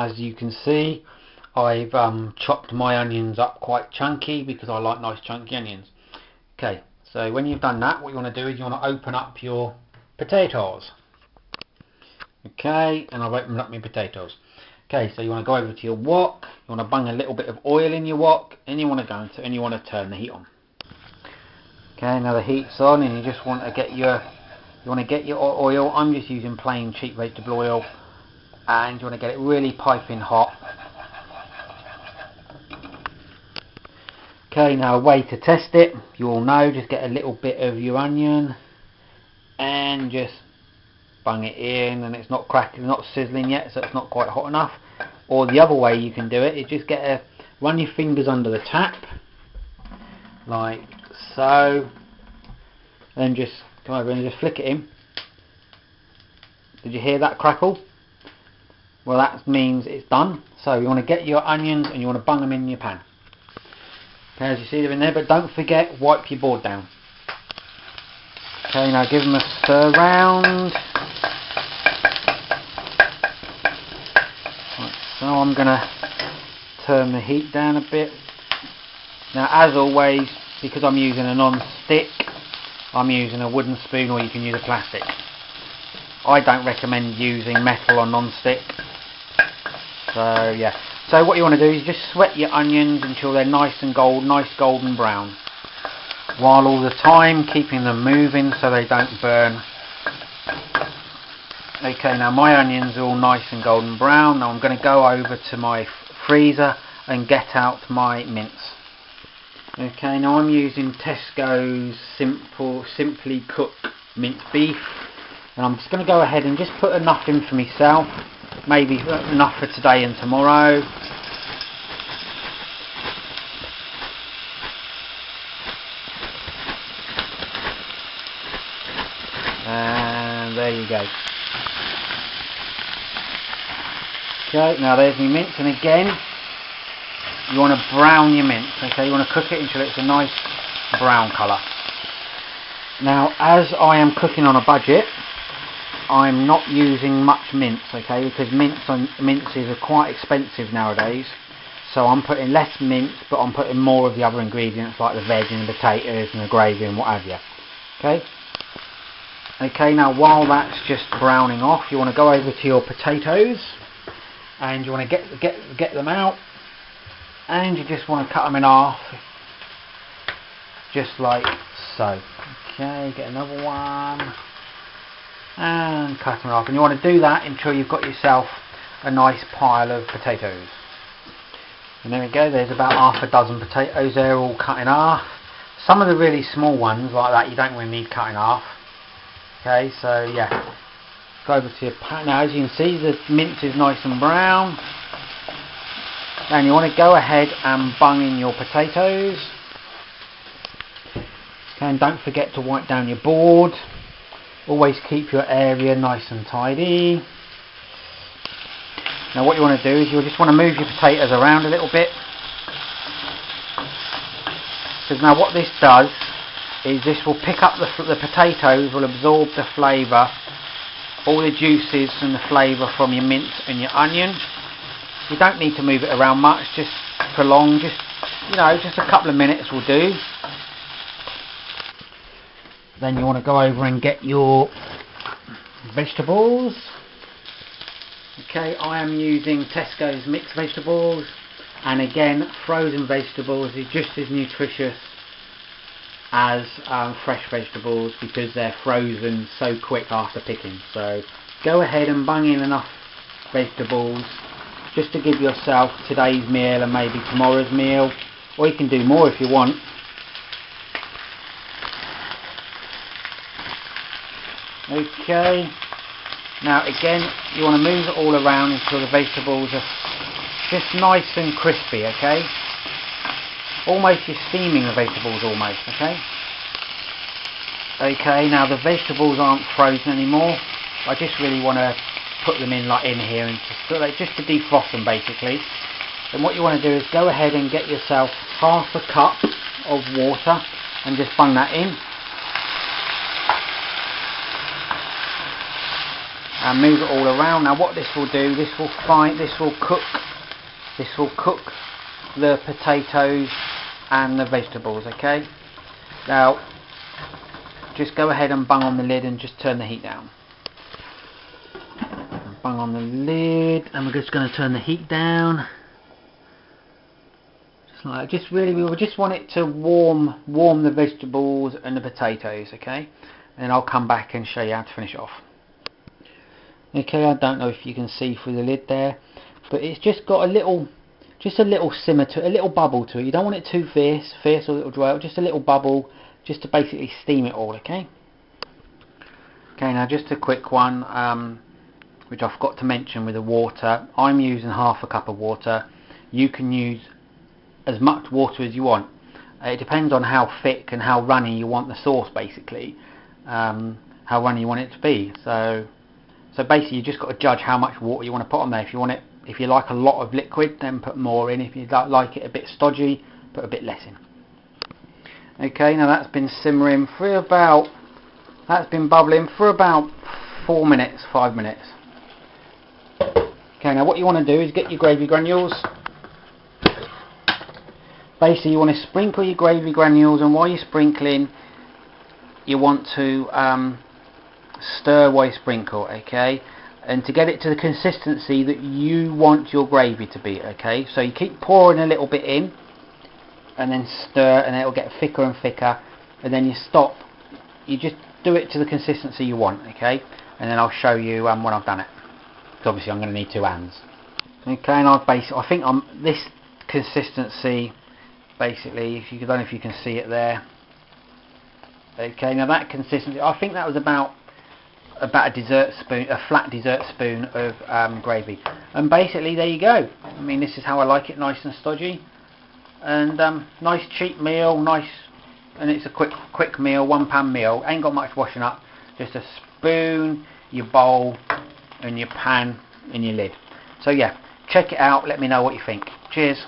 As you can see, I've chopped my onions up quite chunky because I like nice chunky onions. Okay, so when you've done that, what you want to do is you want to open up your potatoes. Okay, and I've opened up my potatoes. Okay, so you want to go over to your wok, you want to bung a little bit of oil in your wok, and you want to go into, and you want to turn the heat on. Okay, now the heat's on, and you just want to get your oil. I'm just using plain cheap vegetable oil, and you want to get it really piping hot. Okay, now a way to test it, you all know, just get a little bit of your onion and just bung it in, and it's not crackling, not sizzling yet, so it's not quite hot enough. Or the other way you can do it is just run your fingers under the tap like so, and just come over and just flick it in. Did you hear that crackle? Well, that means it's done. So you want to get your onions and you want to bung them in your pan. Okay, as you see they're in there, but don't forget, wipe your board down. Okay, now give them a stir round. Like so, I'm going to turn the heat down a bit. Now, as always, because I'm using a non-stick, I'm using a wooden spoon, or you can use a plastic. I don't recommend using metal or non-stick. So yeah. So what you want to do is just sweat your onions until they're nice golden brown, while all the time keeping them moving so they don't burn. Okay, now my onions are all nice and golden brown. Now I'm going to go over to my freezer and get out my mince. Okay, now I'm using Tesco's Simply Cooked minced beef, and I'm just going to go ahead and just put enough in for myself, maybe enough for today and tomorrow. And there you go. Okay, now there's my mince, and again, you want to brown your mince. Okay, you want to cook it until it's a nice brown colour. Now, as I am cooking on a budget, I'm not using much mince, okay, because minces are quite expensive nowadays. So I'm putting less mince, but I'm putting more of the other ingredients like the veg and the potatoes and the gravy and what have you. Okay. Okay, now while that's just browning off, you want to go over to your potatoes, and you want to get them out, and you just want to cut them in half, just like so. Okay, get another one, and cut them off, and you want to do that until you've got yourself a nice pile of potatoes. And there we go, there's about half a dozen potatoes there, all cut in half. Some of the really small ones like that you don't really need cut in half. Okay, so yeah, go over to your pan. Now as you can see, the mince is nice and brown, and you want to go ahead and bung in your potatoes. Okay, and don't forget to wipe down your board. Always keep your area nice and tidy. Now what you want to do is you just want to move your potatoes around a little bit, because now what this does is this will pick up the potatoes, will absorb the flavour, all the juices and the flavour from your mince and your onion. You don't need to move it around much, just prolong, just a couple of minutes will do. Then you want to go over and get your vegetables. Okay, I am using Tesco's mixed vegetables, and again, frozen vegetables is just as nutritious as fresh vegetables because they're frozen so quick after picking. So go ahead and bung in enough vegetables just to give yourself today's meal and maybe tomorrow's meal, or you can do more if you want. Okay, now again you want to move it all around until the vegetables are just nice and crispy. Okay, almost you're steaming the vegetables almost. Okay, now the vegetables aren't frozen anymore. I just really want to put them in here and just to defrost them basically. And what you want to do is go ahead and get yourself half a cup of water and just bung that in. and move it all around. Now what this will do, this will cook the potatoes and the vegetables. Okay, now just go ahead and bung on the lid and just turn the heat down. Bung on the lid, and we're just going to turn the heat down. Just like, just really, we just want it to warm the vegetables and the potatoes. Okay, and then I'll come back and show you how to finish it off. Okay, I don't know if you can see through the lid there, but it's just got a little simmer to it, a little bubble to it. You don't want it too fierce or it'll dry out. Just a little bubble, just to basically steam it all. Okay. Okay, now just a quick one, which I forgot to mention with the water. I'm using half a cup of water. You can use as much water as you want. It depends on how thick and how runny you want the sauce, basically. How runny you want it to be. So basically you just got to judge how much water you want to put on there. If you like a lot of liquid, then put more in. If you like it a bit stodgy, put a bit less in. Okay, now that's been simmering for about, that's been bubbling for about 5 minutes. Okay, now what you want to do is get your gravy granules. Basically you want to sprinkle your gravy granules, and while you're sprinkling, you want to stir while you sprinkle. Okay, and to get it to the consistency that you want your gravy to be. Okay, so you keep pouring a little bit in and then stir, and it'll get thicker and thicker, and then you stop. You just do it to the consistency you want. Okay, and then I'll show you when I've done it, because obviously I'm going to need 2 hands. Okay, and I think I'm this consistency, basically, I don't know if you can see it there. Okay, now that consistency, I think that was about a dessert spoon, a flat dessert spoon of gravy. And basically there you go. I mean, this is how I like it, nice and stodgy, and nice cheap meal, nice, and it's a quick meal, £1 meal. Ain't got much washing up, just a spoon, your bowl, and your pan, and your lid. So yeah, check it out, let me know what you think. Cheers.